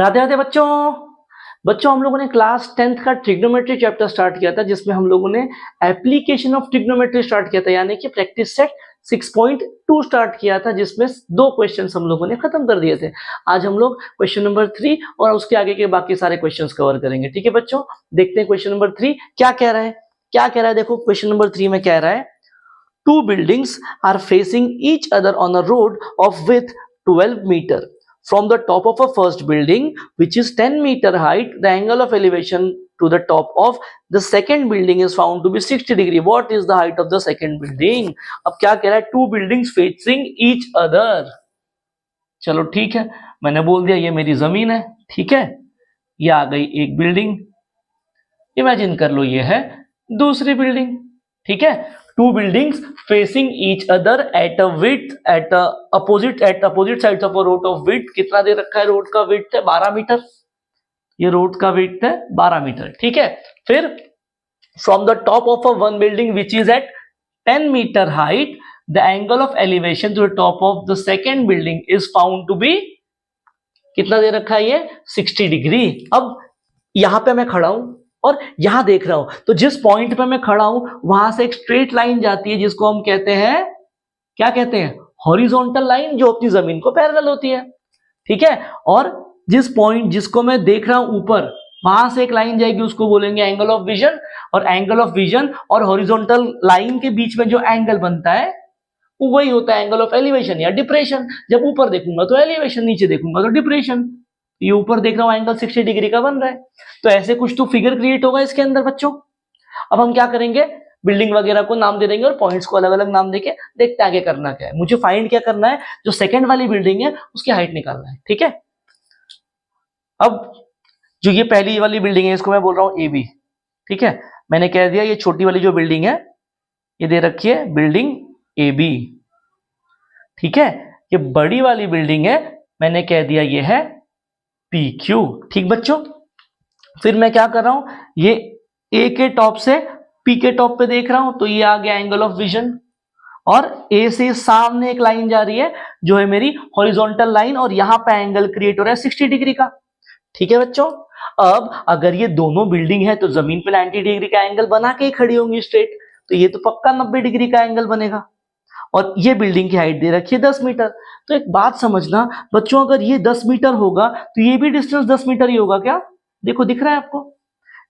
राधे राधे बच्चों। बच्चों हम लोगों ने क्लास 10th का ट्रिग्नोमेट्री चैप्टर स्टार्ट किया था, जिसमें हम लोगों ने एप्लीकेशन ऑफ ट्रिग्नोमेट्री स्टार्ट किया था, यानी कि प्रैक्टिस सेट 6.2 स्टार्ट किया था, जिसमें 2 क्वेश्चंस हम लोगों ने खत्म कर दिए थे। आज हम लोग क्वेश्चन नंबर 3 और उसके आगे के बाकी सारे क्वेश्चंस कवर करेंगे। ठीक है बच्चों, देखते हैं क्वेश्चन नंबर 3 क्या कह रहा है। देखो क्वेश्चन नंबर 3 में कह रहा है, two buildings are facing each other on a road of width 12 meter. From the top of a first building, which is 10 meter height, the angle of elevation to the top of the second building is found to be 60 degree. What is the height of the second building? अब क्या कह रहा है, two buildings facing each other. चलो ठीक है, मैंने बोल दिया ये मेरी जमीन है। ठीक है, ये आ गई एक बिल्डिंग, इमेजिन कर लो ये है दूसरी बिल्डिंग। ठीक है, two buildings facing each other at a width at opposite sides of a road of width, कितना दे रखा है, रोड का width है 12 मीटर, ये रोड का width है 12 मीटर। ठीक है, फिर from the top of a one building which is at 10 meter height, the angle of elevation to the top of the second building is found to be, कितना दे रखा है ये 60 डिग्री। अब यहां पे मैं खड़ा हूं और यहां देख रहा हूं, तो जिस पॉइंट पे मैं खड़ा हूं वहां से एक स्ट्रेट लाइन जाती है, जिसको हम कहते हैं, क्या कहते हैं, हॉरिजॉन्टल लाइन, जो अपनी जमीन को पैरेलल होती है। ठीक है, और जिस पॉइंट जिसको मैं देख रहा हूं ऊपर, वहां से एक लाइन जाएगी, उसको बोलेंगे एंगल ऑफ विजन। और एंगल ऑफ विजन और हॉरिजॉन्टल लाइन के बीच में जो एंगल बनता है वो वही होता है एंगल ऑफ एलिवेशन या डिप्रेशन। जब ऊपर देखूंगा तो एलिवेशन, नीचे देखूंगा तो डिप्रेशन। ये ऊपर देख रहा हूं एंगल 60 डिग्री का बन रहा है, तो ऐसे कुछ तो फिगर क्रिएट होगा इसके अंदर बच्चों। अब हम क्या करेंगे, बिल्डिंग वगैरह को नाम दे देंगे और पॉइंट्स को अलग अलग नाम देके देखते हैं आगे करना क्या है। मुझे फाइंड क्या करना है, जो सेकंड वाली बिल्डिंग है उसकी हाइट निकालना है। ठीक है, अब जो ये पहली वाली बिल्डिंग है इसको मैं बोल रहा हूं ए बी। ठीक है, मैंने कह दिया ये छोटी वाली जो बिल्डिंग है ये दे रखी है बिल्डिंग ए बी। ठीक है, ये बड़ी वाली बिल्डिंग है, मैंने कह दिया ये है पी क्यू। ठीक बच्चों, फिर मैं क्या कर रहा हूं, ये ए के टॉप से पी के टॉप पे देख रहा हूं, तो ये आ गया एंगल ऑफ विजन। और ए से सामने एक लाइन जा रही है जो है मेरी हॉरिजॉन्टल लाइन, और यहां पे एंगल क्रिएट हो रहा है 60 डिग्री का। ठीक है बच्चों, अब अगर ये दोनों बिल्डिंग है तो जमीन पे 90 डिग्री का एंगल बना के ही खड़ी होंगी स्ट्रेट, तो ये तो पक्का 90 डिग्री का एंगल बनेगा। और ये बिल्डिंग की हाइट दे रखी है 10 मीटर। तो एक बात समझना बच्चों, अगर ये 10 मीटर होगा तो ये भी डिस्टेंस 10 मीटर ही होगा क्या? देखो दिख रहा है आपको,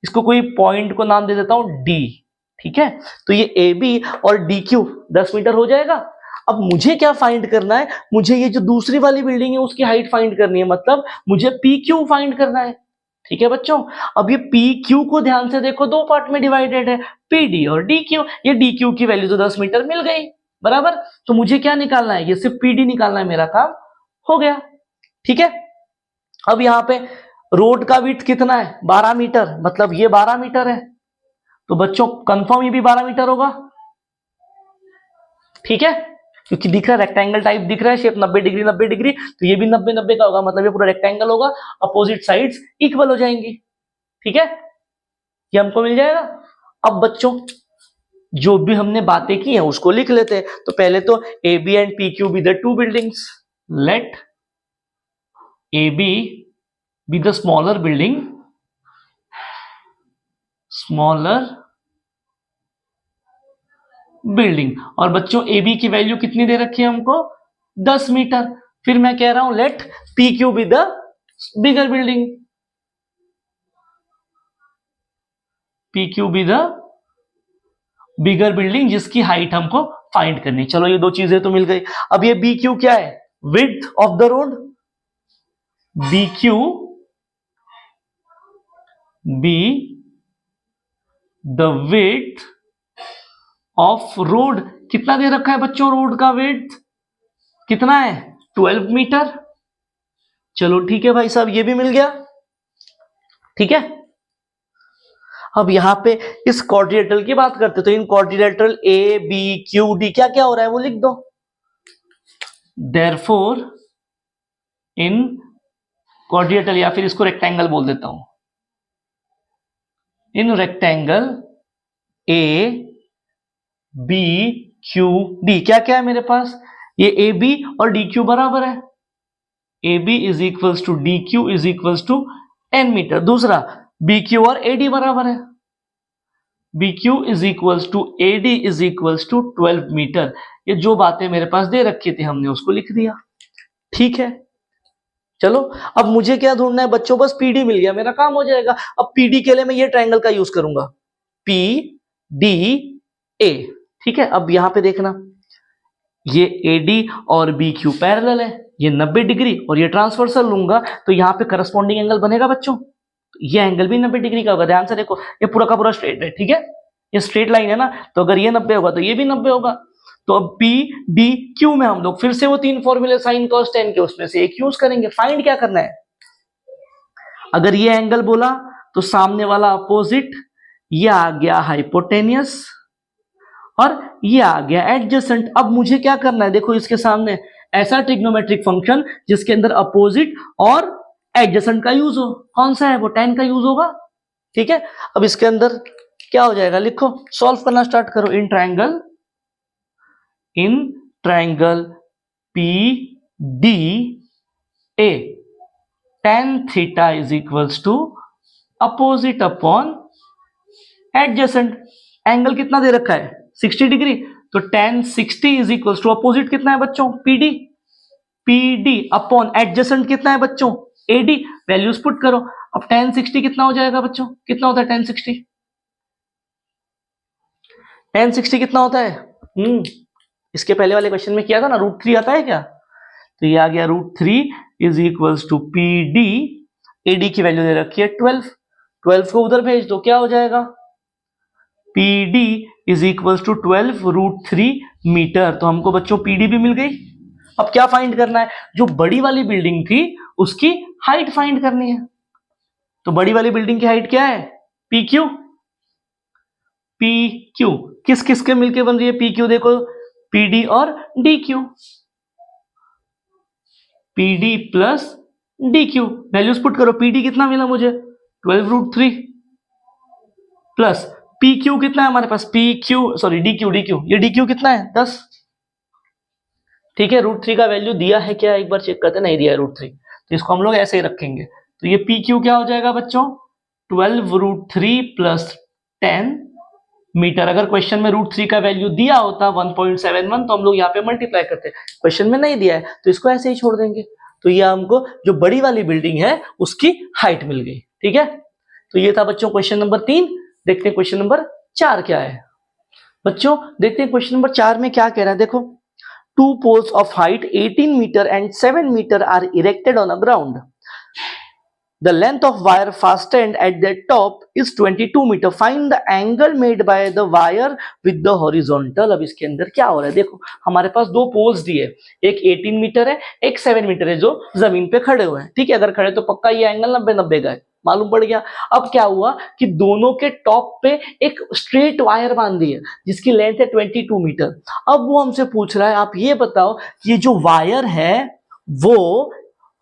इसको कोई पॉइंट को नाम दे देता हूं डी। ठीक है, तो ये ए बी और डी क्यू 10 मीटर हो जाएगा। अब मुझे क्या फाइंड करना है, मुझे ये जो दूसरी वाली बिल्डिंग है उसकी हाइट फाइंड करनी है, मतलब मुझे पी क्यू फाइंड करना है। ठीक है बच्चों, अब ये पी क्यू को ध्यान से देखो, दो पार्ट में डिवाइडेड है, पी डी और डी क्यू। ये डी क्यू की वैल्यू तो 10 मीटर मिल गई बराबर। तो मुझे क्या निकालना है, ये सिर्फ पीडी निकालना है, मेरा काम हो गया। ठीक है, अब यहां पे रोड का विड्थ कितना है, 12 मीटर, मतलब ये 12 मीटर है, तो बच्चों कंफर्म ये भी 12 मीटर होगा। ठीक है, क्योंकि दिख रहा है रेक्टेंगल टाइप दिख रहा है, शेप 90 डिग्री 90 डिग्री, तो ये भी 90 90 का होगा, मतलब ये पूरा रेक्टेंगल होगा, अपोजिट साइड्स इक्वल हो जाएंगी। ठीक है, ये हमको मिल जाएगा। अब बच्चों जो भी हमने बातें की हैं उसको लिख लेते हैं। तो पहले तो A B and P Q be the two buildings, let A B the smaller building, और बच्चों ए बी की वैल्यू कितनी दे रखी है हमको, 10 मीटर। फिर मैं कह रहा हूं let P Q be the bigger building, P Q be the bigger building जिसकी हाइट हमको फाइंड करनी। चलो ये दो चीजें तो मिल गई। अब ये बी क्यू क्या है, width of the road, B Q be the width of road, कितना दे रखा है बच्चों, रोड का विड्थ कितना है, 12 मीटर। चलो ठीक है भाई साहब, ये भी मिल गया। ठीक है, अब यहां पे इस क्वाड्रिलेटरल की बात करते, तो in quadrilateral A B Q D क्या क्या हो रहा है वो लिख दो। देयरफॉर इन क्वाड्रिलेटरल, या फिर इसको रेक्टेंगल बोल देता हूं, in rectangle A B Q D क्या क्या है मेरे पास, ये ए बी और डी क्यू बराबर है, A B is equals to D Q is equals to 10 metre. दूसरा बी क्यू और ए डी बराबर है, B Q is equals to A D is equals to 12 metre. ये जो बातें मेरे पास दे रखी थी हमने उसको लिख दिया। ठीक है, चलो अब मुझे क्या ढूंढना है बच्चों, बस पीडी मिल गया, मेरा काम हो जाएगा। अब पीडी के लिए मैं ये ट्रायंगल का यूज करूंगा, पी डी ए। ठीक है, अब यहां पे देखना, ये एडी और बी क्यू पैरेलल है, ये 90 डिग्री और ये ट्रांसवर्सल लूंगा तो यहाँ पे करस्पॉन्डिंग एंगल बनेगा बच्चों। ये एंगल भी 90 डिग्री का होगा, ध्यान से देखो, ये पूरा का पूरा स्ट्रेट है। ठीक है, ये स्ट्रेट लाइन है ना, तो अगर ये 90 होगा तो ये भी 90 होगा। तो अब पी डी क्यू में हम लोग फिर से वो तीन फॉर्मूले साइन कॉस टेन के उसमें से एक यूज करेंगे। फाइंड क्या करना है, अगर ये एंगल बोला तो सामने वाला अपोजिट, ये आ गया हाइपोटेनियस और ये आ गया एडजेसेंट। अब मुझे क्या करना है, देखो इसके सामने ऐसा ट्रिग्नोमेट्रिक फंक्शन जिसके अंदर अपोजिट और एडजेसेंट का यूज हो, कौन सा है वो, tan का यूज होगा। ठीक है, अब इसके अंदर क्या हो जाएगा, लिखो, सॉल्व करना स्टार्ट करो। In triangle P D A tan theta is equals to opposite upon adjacent. Angle कितना दे रखा है, 60 डिग्री, तो tan 60 is equals to opposite कितना है बच्चों, पीडी, पीडी अपॉन एडजेसेंट कितना है बच्चों, एडी। वैल्यूज पुट करो। अब tan 60 कितना हो जाएगा बच्चों, कितना होता है tan 60, tan 60 कितना होता है, इसके पहले वाले क्वेश्चन में किया था ना, √3 आता है क्या, तो ये आ गया √3 is equals to P D, AD की वैल्यू दे रखी है 12, 12 को उधर भेज दो, क्या हो जाएगा, P D is equals to 12 √3 metre. तो हमको बच्चों पीडी भी मिल गई। अब क्या फाइंड करना है, जो बड़ी वाली बिल्डिंग थी उसकी हाइट फाइंड करनी है। तो बड़ी वाली बिल्डिंग की हाइट क्या है, पी क्यू, पी क्यू किस किस के मिलके बन रही है, पी क्यू देखो, पी डी और D Q, P D plus D Q. Values put करो, पी डी कितना मिला मुझे 12 √3 प्लस पी क्यू कितना है हमारे पास, P Q sorry D Q, ये डी क्यू कितना है 10। ठीक है, √3 का वैल्यू दिया है क्या, एक बार चेक करते, नहीं दिया है √3, तो इसको हम लोग ऐसे ही रखेंगे। तो ये पी क्यू क्या हो जाएगा बच्चों, 12 √3 प्लस 10 मीटर। अगर क्वेश्चन में √3 का वैल्यू दिया होता 1.71 तो हम लोग यहाँ पे मल्टीप्लाई करते, क्वेश्चन में नहीं दिया है तो इसको ऐसे ही छोड़ देंगे। तो ये हमको जो बड़ी वाली बिल्डिंग है उसकी हाइट मिल गई। ठीक है, तो ये था बच्चों क्वेश्चन नंबर 3। देखते हैं क्वेश्चन नंबर 4 क्या है बच्चों, देखते हैं क्वेश्चन नंबर 4 में क्या कह रहा है। देखो, 2 poles of height 18 meter and 7 meter are erected on a ground. The length of wire fastened at the top is 22 meter. Find the angle made by the wire with the horizontal. अब इसके अंदर क्या हो रहा है, देखो हमारे पास दो पोल्स दिए, एक 18 मीटर है, एक 7 मीटर है जो जमीन पे खड़े हुए हैं। ठीक है, अगर खड़े तो पक्का ये एंगल 90-90 का है, मालूम पड़ गया। अब क्या हुआ कि दोनों के टॉप पे एक स्ट्रेट वायर बांध दी है जिसकी लेंथ है 22 मीटर। अब वो हमसे पूछ रहा है, आप ये बताओ ये जो वायर है वो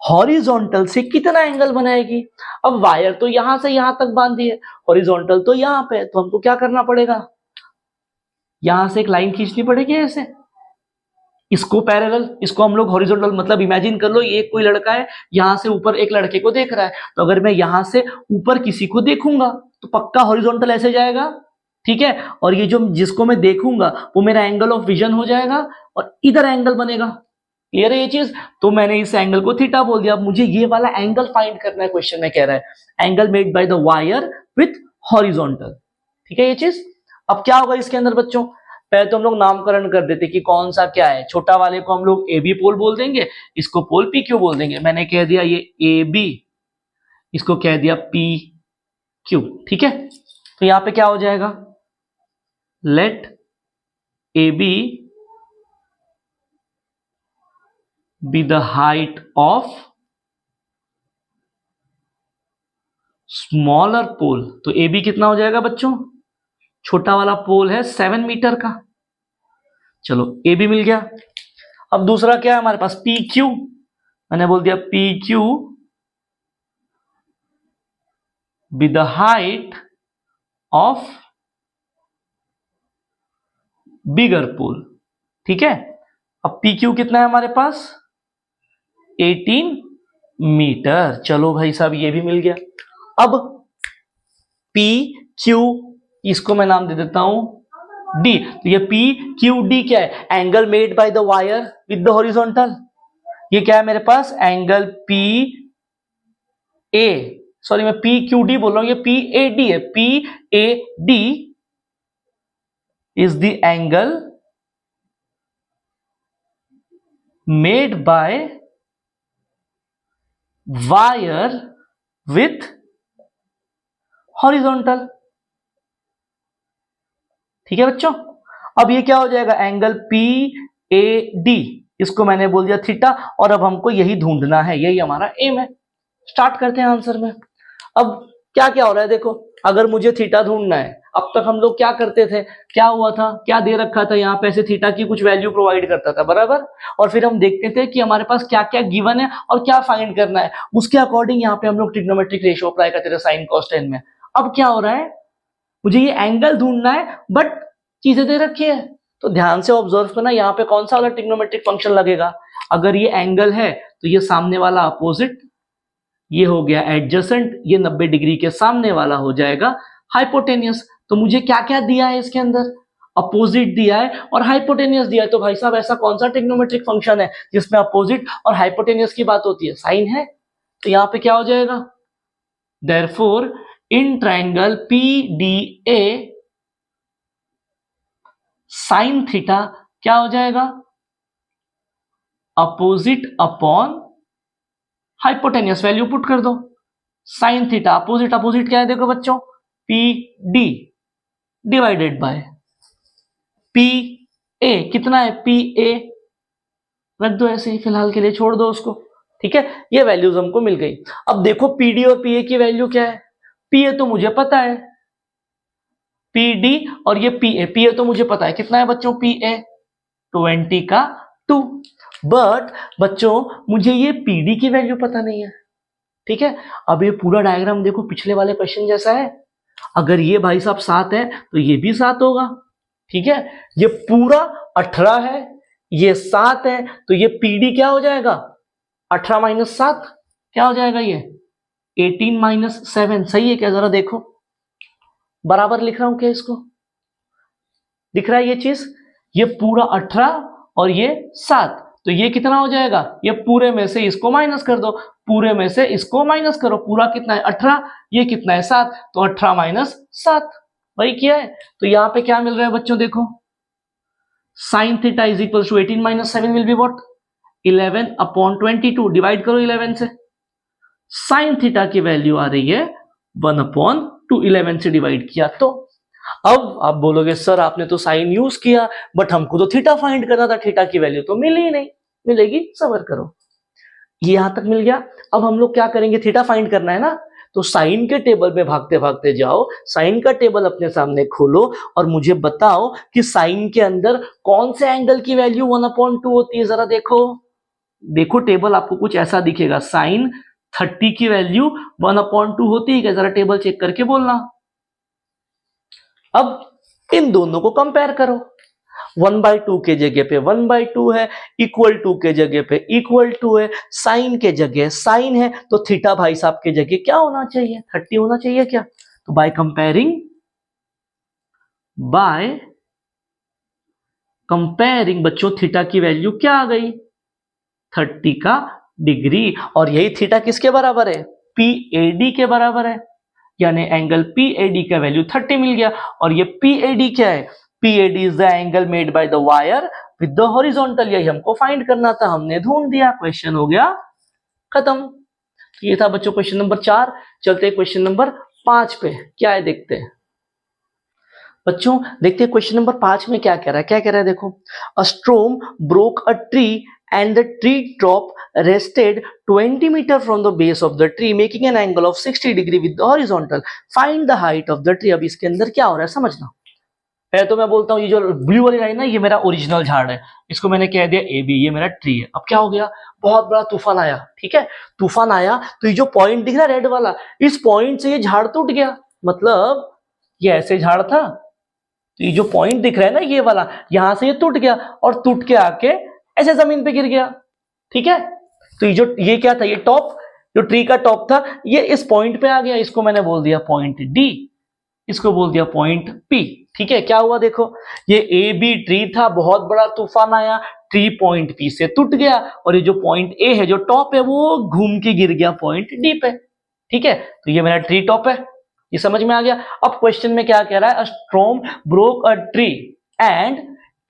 हॉरिजॉन्टल से कितना एंगल बनाएगी। अब वायर तो यहां से यहां तक बांधी है, हॉरिजॉन्टल तो यहां पे, तो हमको क्या करना पड़ेगा, यहां से एक लाइन खींचनी पड़ेगी ऐसे, इसको पैरेलल, इसको हम लोग हॉरिजॉन्टल, मतलब इमेजिन कर लो ये कोई लड़का है, यहां से ऊपर एक लड़के को देख रहा है, तो अगर मैं यहां से ऊपर किसी को देखूंगा तो पक्का हॉरिजॉन्टल ऐसे जाएगा। ठीक है, और ये जो जिसको मैं देखूंगा वो मेरा एंगल ऑफ विजन हो जाएगा और इधर एंगल बनेगा। क्लियर है ये चीज, तो मैंने इस एंगल को थीटा बोल दिया। अब मुझे ये वाला एंगल फाइंड करना है, क्वेश्चन में कह रहा है angle made by the wire with horizontal. ठीक है ये चीज। अब क्या होगा इसके अंदर बच्चों, पहले तो हम लोग नामकरण कर देते कि कौन सा क्या है। छोटा वाले को हम लोग ए बी पोल बोल देंगे, इसको पोल पी क्यू बोल देंगे। मैंने कह दिया ये ए बी, इसको कह दिया पी क्यू। ठीक है, तो यहां पे क्या हो जाएगा, let A B be the height of smaller pole। तो ए बी कितना हो जाएगा बच्चों, छोटा वाला पोल है 7 मीटर का। चलो ए बी मिल गया। अब दूसरा क्या है हमारे पास, पी क्यू, मैंने बोल दिया P Q be the height of bigger pole. ठीक है, अब पी क्यू कितना है हमारे पास 18 मीटर। चलो भाई साहब ये भी मिल गया। अब पी क्यू, इसको मैं नाम दे देता हूं डी। तो ये पी क्यू डी क्या है? Angle made by the wire with the horizontal. ये क्या है मेरे पास? एंगल पी ए, सॉरी मैं पी क्यू डी बोल रहा हूं, ये पी ए डी है। P A D is the angle made by wire with horizontal. ठीक है बच्चों, अब ये क्या हो जाएगा? एंगल पी ए डी, इसको मैंने बोल दिया थीटा, और अब हमको यही ढूंढना है, यही हमारा एम है। स्टार्ट करते हैं आंसर में। अब क्या क्या हो रहा है देखो, अगर मुझे थीटा ढूंढना है, अब तक हम लोग क्या करते थे, क्या हुआ था, क्या दे रखा था यहाँ पे, ऐसे थीटा की कुछ वैल्यू प्रोवाइड करता था, बराबर। और फिर हम देखते थे कि हमारे पास क्या क्या गिवन है और क्या फाइंड करना है, उसके अकॉर्डिंग यहाँ पे हम लोग ट्रिग्नोमेट्रिक रेशियो अप्लाई करते थे साइन कॉस टेन में। अब क्या हो रहा है, मुझे ये एंगल ढूंढना है बट चीजें दे रखी है, तो ध्यान से ऑब्जर्व करना यहाँ पे कौन सा वाला ट्रिग्नोमेट्रिक फंक्शन लगेगा। अगर ये एंगल है तो ये सामने वाला अपोजिट, ये हो गया एडजेसेंट, ये 90 डिग्री के सामने वाला हो जाएगा हाइपोटेनियस। तो मुझे क्या क्या दिया है इसके अंदर? अपोजिट दिया है और हाइपोटेनियस दिया है। तो भाई साहब ऐसा कौन सा ट्रिग्नोमेट्रिक फंक्शन है जिसमें अपोजिट और हाइपोटेनियस की बात होती है? साइन है। तो यहाँ पे क्या हो जाएगा? Therefore in triangle PDA sine theta क्या हो जाएगा? Opposite upon hypotenuse. Value put कर दो। साइन थीटा अपोजिट, अपोजिट क्या है देखो बच्चों, PD डिवाइडेड बाय PA। कितना है? PA रख दो ऐसे ही, फिलहाल के लिए छोड़ दो उसको। ठीक है, ये वैल्यूज हमको मिल गई। अब देखो PD और PA की वैल्यू क्या है। PA तो मुझे पता है, PD और ये PA तो मुझे पता है, कितना है बच्चों PA? 20 का 2। बट बच्चों मुझे ये PD की वैल्यू पता नहीं है। ठीक है, अब ये पूरा डायग्राम देखो पिछले वाले क्वेश्चन जैसा है। अगर ये भाई साहब 7 है तो ये भी 7 होगा। ठीक है, ये पूरा 18 है, ये 7 है, तो ये PD क्या हो जाएगा? 18 माइनस 7 क्या हो जाएगा? ये 18 माइनस 7। सही है क्या? जरा देखो, बराबर लिख रहा हूं क्या इसको? दिख रहा है ये चीज? ये पूरा 18 और ये 7, तो ये कितना हो जाएगा? ये पूरे में से इसको माइनस कर दो, पूरे में से इसको माइनस करो। पूरा कितना है? 18, ये कितना है? 7, तो 18 माइनस 7 वही किया है। तो यहां पे क्या मिल रहा है बच्चों देखो, sine theta is equal to 18 minus 7 will be what? 11 upon 22। Divide करो 11 से, साइन थीटा की वैल्यू आ रही है 1 अपॉन 2। 11 से डिवाइड किया तो अब आप बोलोगे सर आपने तो साइन यूज किया बट हमको तो थीटा फाइंड करना था, थीटा की वैल्यू तो मिली ही नहीं। मिलेगी, सबर करो। ये यहां तक मिल गया। अब हम लोग क्या करेंगे, थीटा फाइंड करना है ना, तो साइन के टेबल में भागते भागते जाओ, साइन का टेबल अपने सामने खोलो और मुझे बताओ कि साइन के अंदर कौन से एंगल की वैल्यू 1/2 होती है। जरा देखो, देखो टेबल आपको कुछ ऐसा दिखेगा, साइन 30 की वैल्यू 1/2 होती है क्या? जरा टेबल चेक करके बोलना। अब इन दोनों को कंपेयर करो, 1/2 के जगह पे 1/2 है, इक्वल टू के जगह पे इक्वल टू है, साइन के जगह साइन है, तो थीटा भाई साहब के जगह क्या होना चाहिए? 30 होना चाहिए क्या? तो बाय कंपेयरिंग बच्चों थीटा की वैल्यू क्या आ गई? 30 का डिग्री। और यही थीटा किसके बराबर है? PAD के बराबर है, यानी एंगल PAD का वैल्यू 30 मिल गया। और ये PAD क्या है? PAD is the angle made by the wire with the horizontal. यही हमको फाइंड करना था, हमने ढूंढ दिया, क्वेश्चन हो गया खत्म। ये था बच्चों क्वेश्चन नंबर 4। चलते हैं क्वेश्चन नंबर 5 पे, क्या है देखते हैं बच्चों। देखते हैं क्वेश्चन नंबर 5 में क्या कह रहा है। क्या कह रहा है देखो, अ storm broke a tree and the tree top rested 20 meter from the base of the tree making an angle of 60 degree with the horizontal. Find the height of the tree. अब इसके अंदर क्या हो रहा है समझना। पहले तो मैं बोलता हूँ ये जो ब्लू वाली लाइन है ये मेरा ओरिजिनल झाड़ है, इसको मैंने कह दिया AB, ये मेरा ट्री है। अब क्या हो गया, बहुत बड़ा तूफान आया। ठीक है, तूफान आया तो ये जो पॉइंट दिख रहा है रेड वाला, इस पॉइंट से ये झाड़ टूट गया। मतलब ये ऐसे झाड़ था, तो ये जो पॉइंट दिख रहा है ना ये वाला, यहां से ये टूट गया और टूट के आके ऐसे जमीन पे गिर गया। ठीक है, तो ये क्या था, ये टॉप, जो ट्री का टॉप था ये इस पॉइंट पे आ गया, इसको मैंने बोल दिया पॉइंट डी, इसको बोल दिया पॉइंट पी। ठीक है, क्या हुआ देखो, ये ए बी ट्री था, बहुत बड़ा तूफान आया, ट्री पॉइंट पी से टूट गया और ये जो पॉइंट ए है जो टॉप है वो घूम के गिर गया पॉइंट डी पे। ठीक है, तो ये मेरा ट्री टॉप है, ये समझ में आ गया। अब क्वेश्चन में क्या कह रहा है, a storm broke a tree and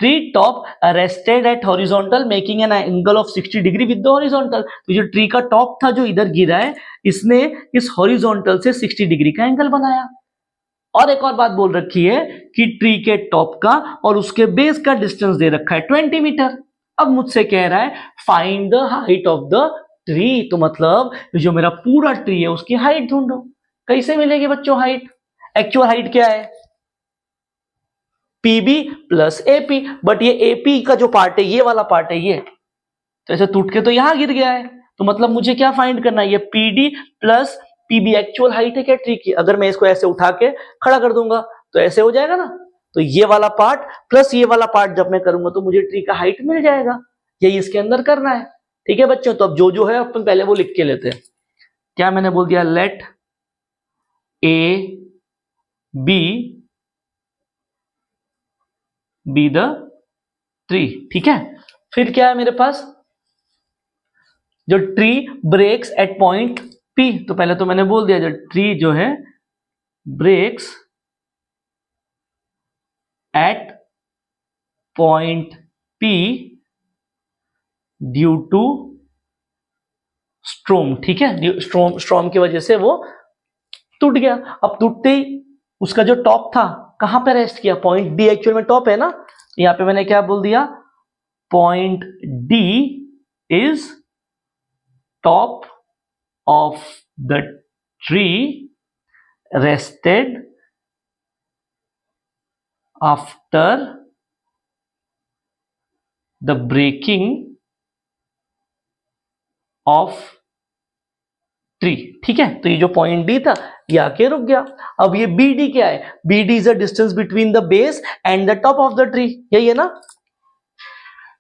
tree top rested at horizontal making an angle of 60 degree with the horizontal. तो जो ट्री का टॉप था जो इधर गिरा है, इसने इस हॉरिजॉन्टल से 60 डिग्री का एंगल बनाया। और एक और बात बोल रखी है कि ट्री के टॉप का और उसके बेस का डिस्टेंस दे रखा है 20 मीटर। अब मुझसे कह रहा है find the height of the tree, तो मतलब जो मेरा पूरा ट्री है उसकी हाइट ढूंढो। कैसे मिलेगी बच्चों हाइट, एक्चुअल हाइट क्या है, पीबी प्लस एपी, बट ये एपी का जो पार्ट है ये वाला पार्ट है, ये तो ऐसे टूट के तो यहां गिर गया है, तो मतलब मुझे क्या फाइंड करना है, ये PD plus PB actual height है क्या ट्री की। अगर मैं इसको ऐसे उठा के खड़ा कर दूंगा तो ऐसे हो जाएगा ना, तो ये वाला पार्ट प्लस ये वाला पार्ट जब मैं करूंगा तो मुझे ट्री का हाइट मिल जाएगा, यही इसके अंदर करना है। ठीक है बच्चों, तो अब जो है अपन पहले वो लिख के लेते हैं। क्या मैंने बोल दिया, let A B the tree. ठीक है, फिर क्या है मेरे पास, जो tree breaks at point P, तो पहले तो मैंने बोल दिया जो ट्री जो है breaks at point P due to storm. ठीक है, स्ट्रोम की वजह से वो टूट गया। अब टूटते ही उसका जो टॉप था कहां पे रेस्ट किया, पॉइंट डी एक्चुअल में टॉप है ना, यहां पे मैंने क्या बोल दिया, point D is top of the tree rested after the breaking of tree. ठीक है, तो ये जो पॉइंट डी था ये आके रुक गया। अब ये बी डी क्या है, B D is a distance between the base and the top of the tree, यही है ना,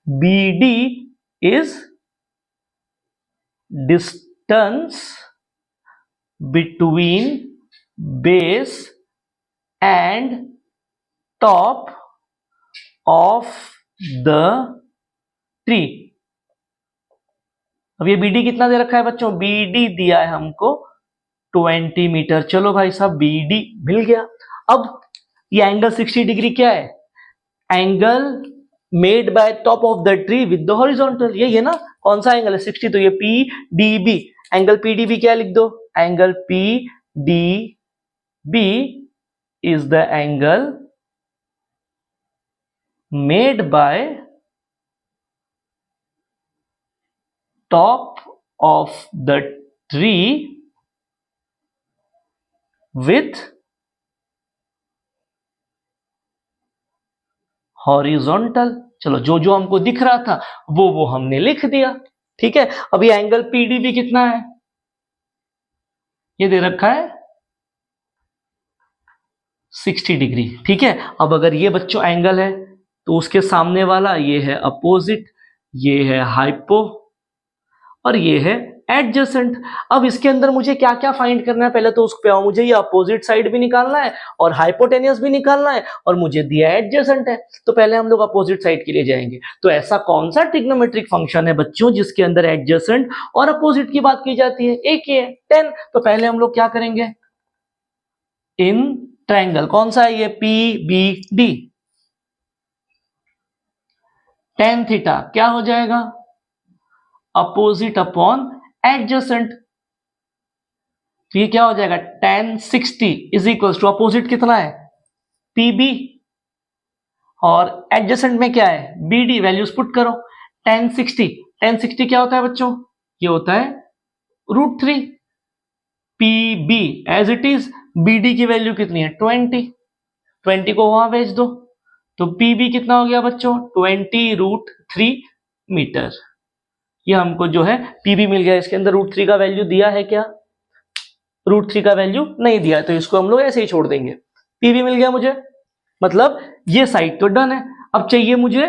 B D is distance between base and top of the tree. अब ये बीडी कितना दे रखा है बच्चों, बीडी दिया है हमको 20 मीटर। चलो भाई साहब बीडी मिल गया। अब ये एंगल 60 डिग्री क्या है, angle made bye top of the tree with the horizontal, यही है ना, कौन सा एंगल है 60, तो ये P D B, angle P D B क्या लिख दो, angle P D B is the angle made by top of the tree with horizontal। चलो जो जो हमको दिख रहा था वो हमने लिख दिया। ठीक है, अब ये एंगल पीडीबी कितना है, ये दे रखा है 60 डिग्री। ठीक है, अब अगर ये बच्चों एंगल है तो उसके सामने वाला ये है अपोजिट, ये है हाइपो और ये है एडजेसेंट। अब इसके अंदर मुझे क्या क्या फाइंड करना है, पहले तो उस पे आओ, मुझे ये अपोजिट साइड भी निकालना है और हाइपोटेनियस भी निकालना है और मुझे दिया एडजेसेंट है, तो पहले हम लोग अपोजिट साइड के लिए जाएंगे। तो ऐसा कौन सा ट्रिग्नोमेट्रिक फंक्शन है बच्चों जिसके अंदर एडजेसेंट और अपोजिट की बात की जाती है, एक ही है 10। तो पहले हम लोग क्या करेंगे, इन ट्रायंगल कौन सा है ये, P B D, tan theta क्या हो जाएगा, अपोजिट अपॉन एडजेसेंट, तो ये क्या हो जाएगा tan 60 is equal to opposite कितना है पीबी और एडजेसेंट में क्या है बीडी, वैल्यूज पुट करो, tan 60 क्या होता है बच्चों, ये होता है √3, PB as it is, BD की वैल्यू कितनी है 20 को वहां भेज दो, तो पीबी कितना हो गया बच्चों 20√3 मीटर। ये हमको जो है पीबी मिल गया। इसके अंदर √3 का वैल्यू दिया है क्या, √3 का वैल्यू नहीं दिया, तो इसको हम लोग ऐसे ही छोड़ देंगे। पीबी मिल गया मुझे, मतलब ये साइड तो डन है। अब चाहिए मुझे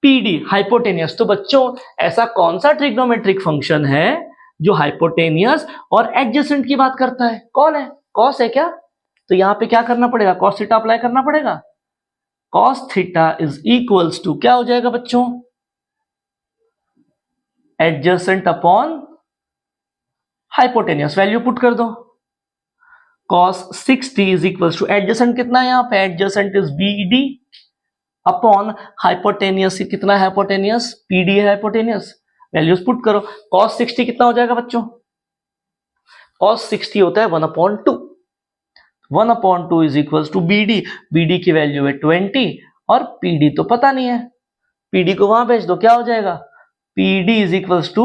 पीडी हाइपोटेनियस। तो बच्चों ऐसा कौन सा ट्रिग्नोमेट्रिक फंक्शन है जो हाइपोटेनियस और एडजेसेंट की बात करता है। कौन है? कॉस है क्या? तो यहां पे क्या करना पड़ेगा? कॉस थीटा अप्लाई करना पड़ेगा। Cos theta is equals to क्या हो जाएगा बच्चों? Adjacent upon hypotenuse. Value put कर दो। cos 60 is equals to adjacent कितना है यहां पे? Adjacent is BD upon hypotenuse कितना है? हाइपोटेनियस PD है हाइपोटेनियस। वैल्यूज पुट करो। cos 60 कितना हो जाएगा बच्चों? cos 60 होता है 1/2। 1/2 is equals to BD। BD की वैल्यू है 20 और PD तो पता नहीं है। PD को वहां भेज दो, क्या हो जाएगा? PD इज इक्वल्स टू,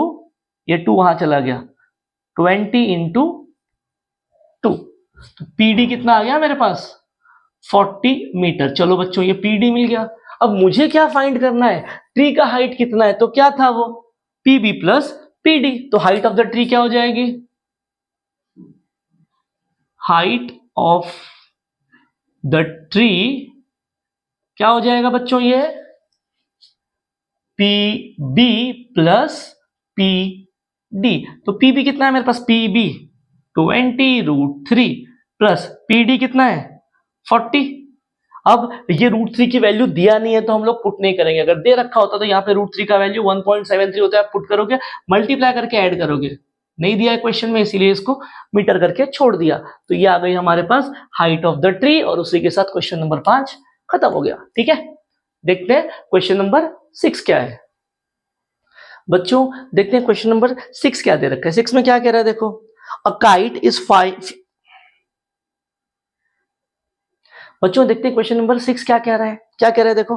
ये 2 वहां चला गया, 20 इंटू 2। तो PD कितना आ गया मेरे पास? 40 मीटर। चलो बच्चों ये PD मिल गया। अब मुझे क्या फाइंड करना है? ट्री का हाइट कितना है? तो क्या था वो? PB plus PD। तो हाइट ऑफ द ट्री क्या हो जाएगी? हाइट ऑफ द ट्री क्या हो जाएगा बच्चों? ये PB प्लस PD। तो PB कितना है मेरे पास? PB 20√3 प्लस PD कितना है? 40। अब ये √3 की वैल्यू दिया नहीं है तो हम लोग पुट नहीं करेंगे। अगर दे रखा होता तो यहाँ पे √3 का वैल्यू 1.73 होता है, आप पुट करोगे, मल्टीप्लाई करके ऐड करोगे। नहीं दिया है क्वेश्चन में, इसीलिए इसको मीटर करके छोड़ दिया। तो ये आ गई हमारे पास हाइट ऑफ द ट्री और उसी के साथ क्वेश्चन नंबर 5 खत्म हो गया। ठीक है, देखते हैं क्वेश्चन नंबर 6 क्या है। बच्चों देखते हैं क्वेश्चन नंबर 6 क्या दे रखा है। 6 में क्या कह रहा है देखो, अ काइट इज 5। बच्चों देखते हैं क्वेश्चन नंबर 6 क्या कह रहा है। क्या कह रहा है देखो,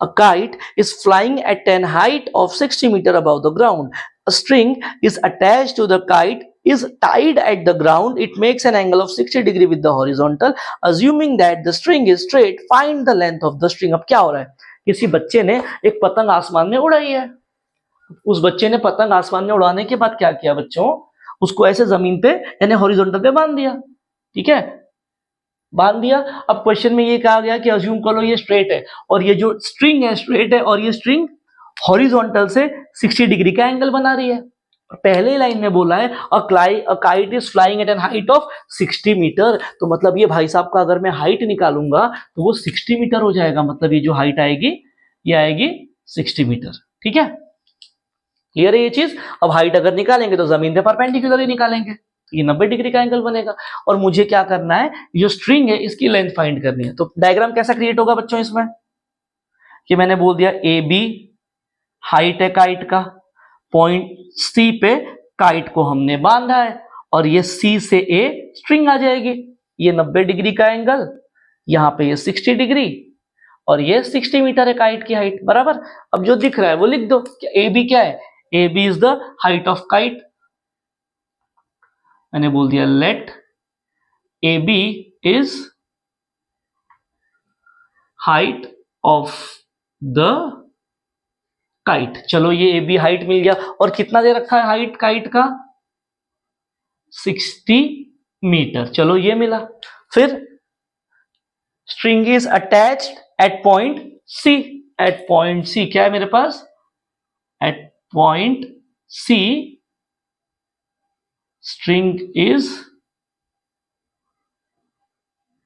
a kite is flying at an height of 60 metre above the ground. A string is attached to the kite is tied at the ground. It makes an angle of 60 degree with the horizontal. Assuming that the string is straight, find the length of the string. अब क्या हो रहा है? किसी बच्चे ने एक पतंग आसमान में उड़ाई है। उस बच्चे ने पतंग आसमान में उड़ाने के बाद क्या किया बच्चों? उसको ऐसे जमीन पे यानी हॉरिजॉन्टल पे बांध दिया। ठीक है, बांध दिया। अब क्वेश्चन में ये कहा गया कि अज्यूम करो ये स्ट्रेट है और ये जो स्ट्रिंग है स्ट्रेट है और ये स्ट्रिंग हॉरिजॉन्टल से 60 डिग्री का एंगल बना रही है। पहले ही लाइन में बोला है a kite is flying at an height of 60 metre. तो मतलब ये भाई साहब का अगर मैं हाइट निकालूंगा तो वो 60 मीटर हो जाएगा। मतलब ये जो हाइट आएगी ये आएगी 60 मीटर। ठीक है, क्लियर है ये चीज। अब हाइट अगर निकालेंगे तो जमीन पे परपेंडिकुलर ही निकालेंगे, तो ये 90 डिग्री का एंगल बनेगा। और मुझे क्या करना है, जो स्ट्रिंग है इसकी लेंथ फाइंड करनी है। तो डायग्राम कैसा क्रिएट होगा बच्चों इसमें, कि मैंने बोल दिया AB हाइट है काइट का, पॉइंट C पे काइट को हमने बांधा है और ये C से A स्ट्रिंग आ जाएगी। ये 90 डिग्री का एंगल, यहां पे ये 60 डिग्री और ये 60 मीटर है काइट की हाइट, बराबर। अब जो दिख रहा है वो लिख दो कि AB क्या है? AB is the height of kite. मैंने बोल दिया let AB is height of the kite. चलो ये AB हाइट मिल गया और कितना दे रखा है हाइट काइट का? 60 मीटर। चलो ये मिला। फिर string is attached at point C। At point C क्या है मेरे पास? At point C string is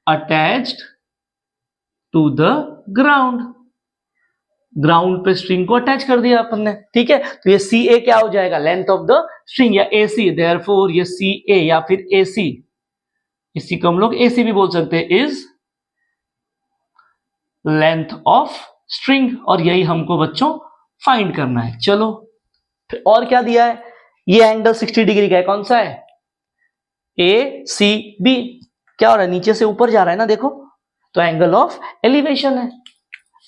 attached to the ground. Ground पे स्ट्रिंग को अटैच कर दिया अपन ने। ठीक है, तो ये CA क्या हो जाएगा? लेंथ ऑफ द स्ट्रिंग या AC। देयरफॉर ये CA या फिर AC, इसी को हम लोग AC भी बोल सकते हैं, इज लेंथ ऑफ स्ट्रिंग। और यही हमको बच्चों फाइंड करना है। चलो फिर और क्या दिया है? ये एंगल 60 डिग्री का है, कौन सा है? ACB। क्या हो रहा है? नीचे से ऊपर जा रहा है ना, देखो, तो एंगल ऑफ एलिवेशन है।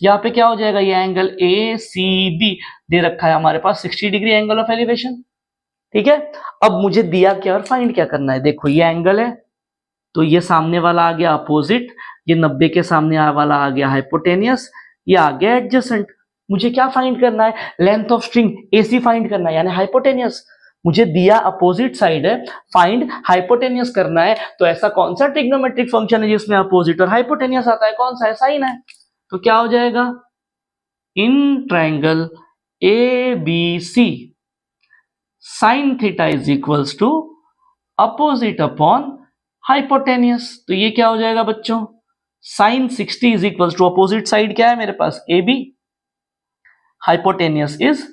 यहां पे क्या हो जाएगा? ये एंगल ACB दे रखा है हमारे पास 60 डिग्री एंगल ऑफ एलिवेशन। ठीक है, अब मुझे दिया क्या और फाइंड क्या करना है? देखो ये एंगल है तो ये सामने वाला आ गया अपोजिट, ये 90 के सामने वाला आ गया हाइपोटेनियस, ये आ गया एडजेसेंट। मुझे क्या फाइंड करना है? Length of string AC find करना है, यानी हाइपोटेनियस। मुझे दिया अपोजिट साइड है, फाइंड हाइपोटेनियस करना है। तो ऐसा कौन सा ट्रिग्नोमेट्रिक फंक्शन है जिसमें अपोजिट और हाइपोटेनियस आता है? कौन सा है? साइन है। तो क्या हो जाएगा? In triangle ABC sine theta is equals to opposite upon hypotenuse. तो ये क्या हो जाएगा बच्चों, sine 60 is equals to opposite side क्या है मेरे पास A B, hypotenuse is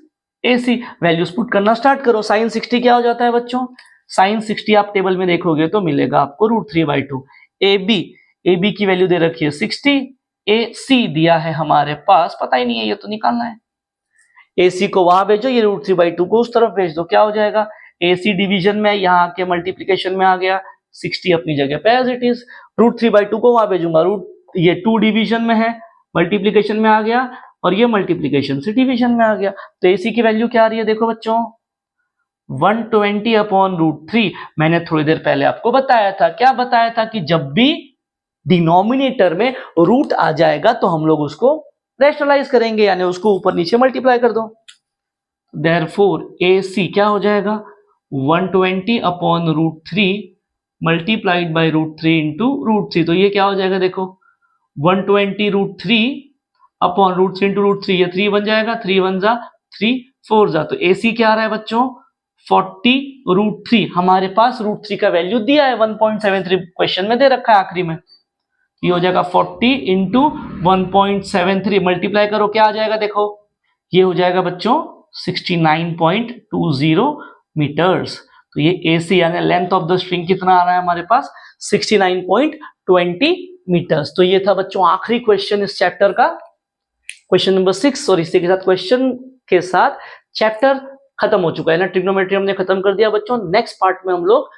A C. Values put करना स्टार्ट करो। साइन 60 क्या हो जाता है बच्चों, साइन 60 आप टेबल में देखोगे तो मिलेगा आपको √3/2। ए बी की वैल्यू दे रखी है 60, ए सी दिया है हमारे पास, पता ही नहीं है, ये तो निकालना है। ए सी को वहां भेजो, ये √3/2 को उस तरफ भेज दो, क्या हो जाएगा, ए सी डिवीजन में यहाँ के मल्टीप्लीकेशन में आ गया, 60 अपनी जगह पे एज इट इज। √3/2 को वहां भेजूंगा, ये 2 डिवीजन में है, मल्टीप्लीकेशन में आ गया, और ये मल्टीप्लीकेशन से डिवीजन में आ गया। तो ए सी की वैल्यू क्या आ रही है देखो बच्चों, 120/√3। मैंने थोड़ी देर पहले आपको बताया था, क्या बताया था कि जब भी डिनोमिनेटर में रूट आ जाएगा तो हम लोग उसको रैशनलाइज करेंगे, यानी उसको ऊपर नीचे मल्टीप्लाई कर दो। देयरफॉर ए सी क्या हो जाएगा, 120/√3 मल्टीप्लाइड बाई √3 इंटू √3। तो ये क्या हो जाएगा देखो, 120√3 अपॉन √3 इंटू √3, ये 3 बन जाएगा, 3 1 जा 3 4 जा। तो ए सी क्या आ रहा है बच्चों, 40√3। हमारे पास √3 का वैल्यू दिया है 1.73, क्वेश्चन में दे रखा है आखिरी में। ये हो जाएगा 40 इंटू 1.73, मल्टीप्लाई करो क्या आ जाएगा देखो, ये हो जाएगा बच्चों 69.20 मीटर्स। तो ये ए सी यानी लेंथ ऑफ द स्ट्रिंग कितना आ रहा है हमारे पास, 69.20 मीटर्स। तो ये था बच्चों आखिरी क्वेश्चन इस चैप्टर का, क्वेश्चन नंबर 6। और इसी के साथ क्वेश्चन के साथ चैप्टर खत्म हो चुका है ना, ट्रिग्नोमेट्री हमने खत्म कर दिया बच्चों। नेक्स्ट पार्ट में हम लोग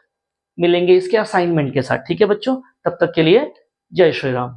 मिलेंगे इसके असाइनमेंट के साथ, ठीक है बच्चों। तब तक के लिए जय श्री राम।